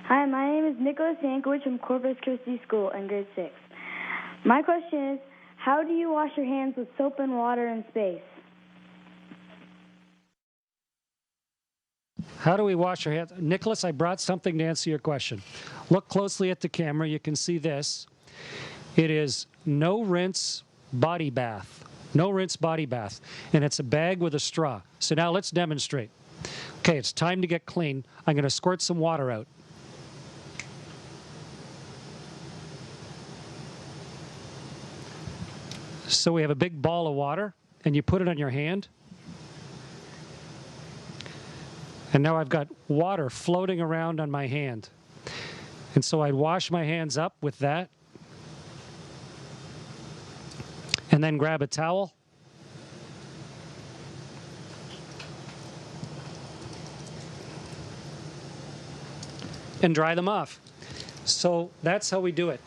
Hi, my name is Nicholas Yankovic from Corpus Christi School in grade 6. My question is, how do you wash your hands with soap and water in space? How do we wash our hands? Nicholas, I brought something to answer your question. Look closely at the camera. You can see this. It is no rinse body bath. No rinse body bath. And it's a bag with a straw. So now let's demonstrate. Okay, it's time to get clean. I'm going to squirt some water out. So we have a big ball of water, and you put it on your hand. And now I've got water floating around on my hand. And so I'd wash my hands up with that. And then grab a towel. And dry them off. So that's how we do it.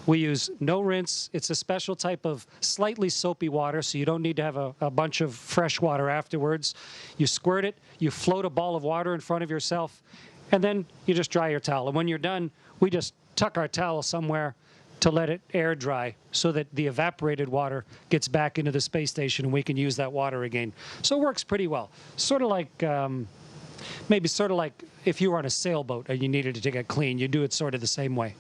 We use no rinse. It's a special type of slightly soapy water, so you don't need to have a bunch of fresh water afterwards. You squirt it, you float a ball of water in front of yourself, and then you just dry your towel. And when you're done, we just tuck our towel somewhere to let it air dry so that the evaporated water gets back into the space station and we can use that water again. So it works pretty well. Sort of like, maybe sort of like if you were on a sailboat and you needed to get clean, you do it sort of the same way.